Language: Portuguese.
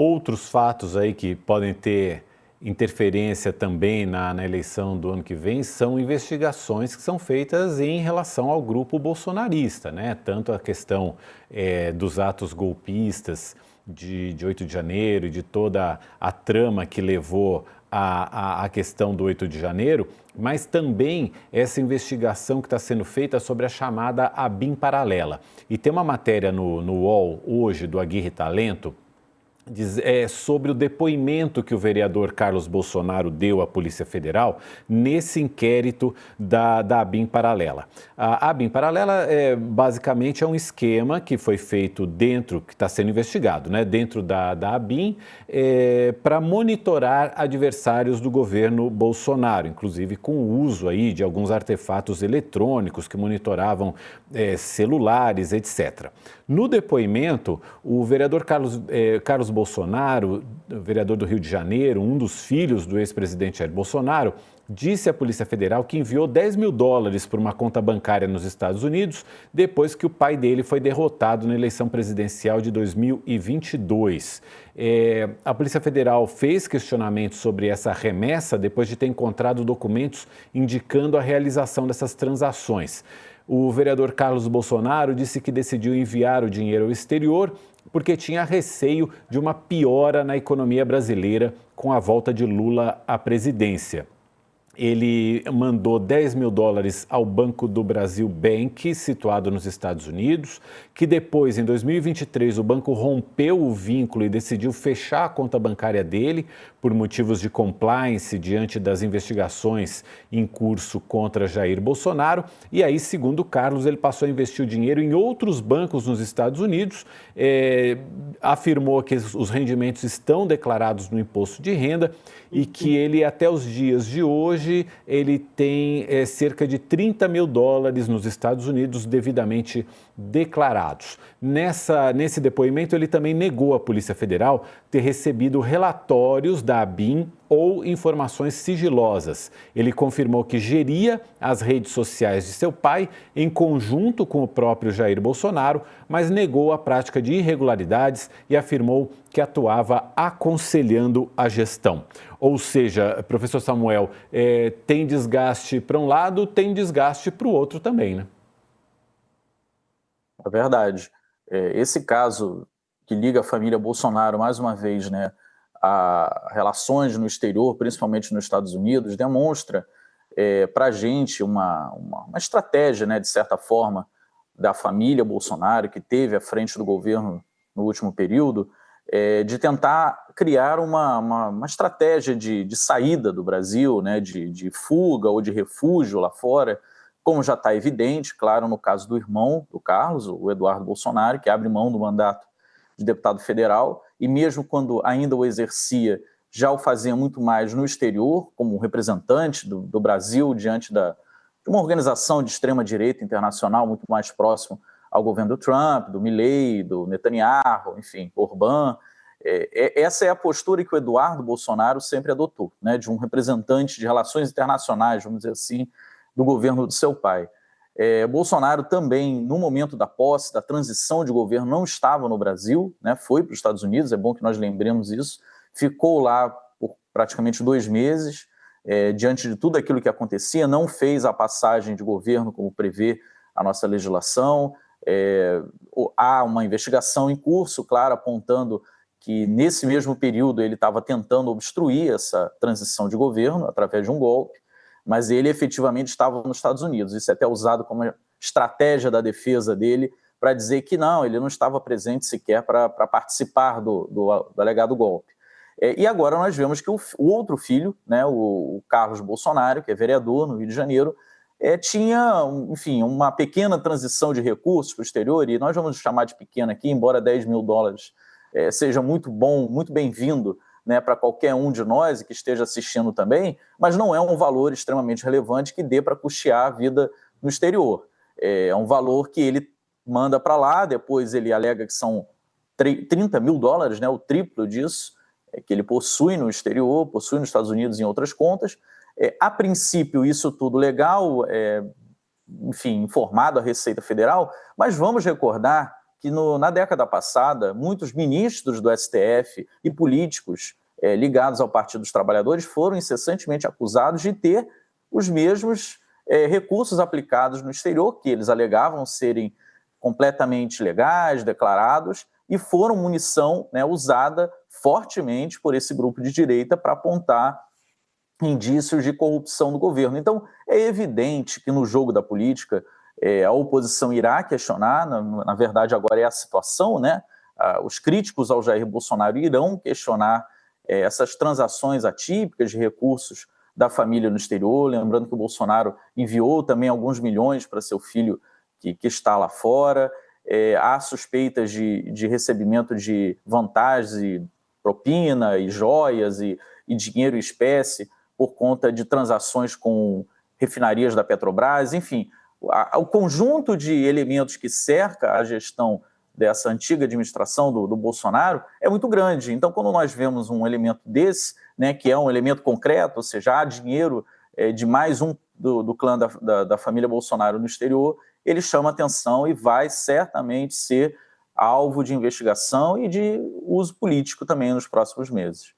Outros fatos aí que podem ter interferência também na eleição do ano que vem são investigações que são feitas em relação ao grupo bolsonarista, né? Tanto a questão dos atos golpistas de 8 de janeiro e de toda a trama que levou à questão do 8 de janeiro, mas também essa investigação que está sendo feita sobre a chamada ABIN paralela. E tem uma matéria no UOL hoje do Aguirre Talento, sobre o depoimento que o vereador Carlos Bolsonaro deu à Polícia Federal nesse inquérito da ABIN paralela. A ABIN paralela basicamente é um esquema que foi feito dentro, que está sendo investigado, né, dentro da ABIN, para monitorar adversários do governo Bolsonaro, inclusive com o uso aí de alguns artefatos eletrônicos que monitoravam celulares, etc. No depoimento, o vereador Carlos Bolsonaro, vereador do Rio de Janeiro, um dos filhos do ex-presidente Jair Bolsonaro, disse à Polícia Federal que enviou $10 mil para uma conta bancária nos Estados Unidos depois que o pai dele foi derrotado na eleição presidencial de 2022. A Polícia Federal fez questionamentos sobre essa remessa depois de ter encontrado documentos indicando a realização dessas transações. O vereador Carlos Bolsonaro disse que decidiu enviar o dinheiro ao exterior porque tinha receio de uma piora na economia brasileira com a volta de Lula à presidência. Ele mandou $10 mil ao Banco do Brasil Bank, situado nos Estados Unidos, que depois, em 2023, o banco rompeu o vínculo e decidiu fechar a conta bancária dele por motivos de compliance diante das investigações em curso contra Jair Bolsonaro. E aí, segundo Carlos, ele passou a investir o dinheiro em outros bancos nos Estados Unidos, afirmou que os rendimentos estão declarados no imposto de renda e que ele, até os dias de hoje, ele tem cerca de $30 mil nos Estados Unidos devidamente declarados. Nesse depoimento, ele também negou à Polícia Federal ter recebido relatórios da ABIN ou informações sigilosas. Ele confirmou que geria as redes sociais de seu pai em conjunto com o próprio Jair Bolsonaro, mas negou a prática de irregularidades e afirmou que atuava aconselhando a gestão. Ou seja, professor Samuel, tem desgaste para um lado, tem desgaste para o outro também, né? É verdade. Esse caso que liga a família Bolsonaro, mais uma vez, né, a relações no exterior, principalmente nos Estados Unidos, demonstra para a gente uma estratégia, né, de certa forma, da família Bolsonaro, que teve à frente do governo no último período, de tentar criar uma estratégia de saída do Brasil, né, de fuga ou de refúgio lá fora, como já está evidente, claro, no caso do irmão do Carlos, o Eduardo Bolsonaro, que abre mão do mandato de deputado federal, e mesmo quando ainda o exercia, já o fazia muito mais no exterior, como representante do Brasil diante de uma organização de extrema-direita internacional muito mais próximo ao governo do Trump, do Milley, do Netanyahu, enfim, Orbán. Essa é a postura que o Eduardo Bolsonaro sempre adotou, né, de um representante de relações internacionais, vamos dizer assim, do governo do seu pai. Bolsonaro também, no momento da posse, da transição de governo, não estava no Brasil, né, foi para os Estados Unidos, é bom que nós lembremos isso, ficou lá por praticamente 2 meses, diante de tudo aquilo que acontecia, não fez a passagem de governo como prevê a nossa legislação. Há uma investigação em curso, claro, apontando que nesse mesmo período ele estava tentando obstruir essa transição de governo através de um golpe, mas ele efetivamente estava nos Estados Unidos. Isso é até usado como estratégia da defesa dele para dizer que não, ele não estava presente sequer para participar do alegado golpe. E agora nós vemos que o outro filho, né, o Carlos Bolsonaro, que é vereador no Rio de Janeiro, tinha, enfim, uma pequena transição de recursos para o exterior, e nós vamos chamar de pequena aqui, embora $10 mil seja muito bom, muito bem-vindo, né, para qualquer um de nós que esteja assistindo também, mas não é um valor extremamente relevante que dê para custear a vida no exterior. É um valor que ele manda para lá, depois ele alega que são $30 mil, né, o triplo disso, que ele possui no exterior, possui nos Estados Unidos em outras contas. A princípio, isso tudo legal, enfim, informado à Receita Federal, mas vamos recordar que na década passada, muitos ministros do STF e políticos ligados ao Partido dos Trabalhadores foram incessantemente acusados de ter os mesmos recursos aplicados no exterior, que eles alegavam serem completamente legais, declarados, e foram munição, né, usada fortemente por esse grupo de direita para apontar indícios de corrupção do governo. Então, é evidente que no jogo da política, a oposição irá questionar, na verdade agora é a situação, né? Os críticos ao Jair Bolsonaro irão questionar essas transações atípicas de recursos da família no exterior, lembrando que o Bolsonaro enviou também alguns milhões para seu filho que está lá fora, há suspeitas de recebimento de vantagens, e propina e joias e dinheiro em espécie por conta de transações com refinarias da Petrobras, enfim, o conjunto de elementos que cerca a gestão dessa antiga administração do Bolsonaro é muito grande. Então, quando nós vemos um elemento desse, né, que é um elemento concreto, ou seja, há dinheiro de mais um do clã da família Bolsonaro no exterior, ele chama atenção e vai certamente ser alvo de investigação e de uso político também nos próximos meses.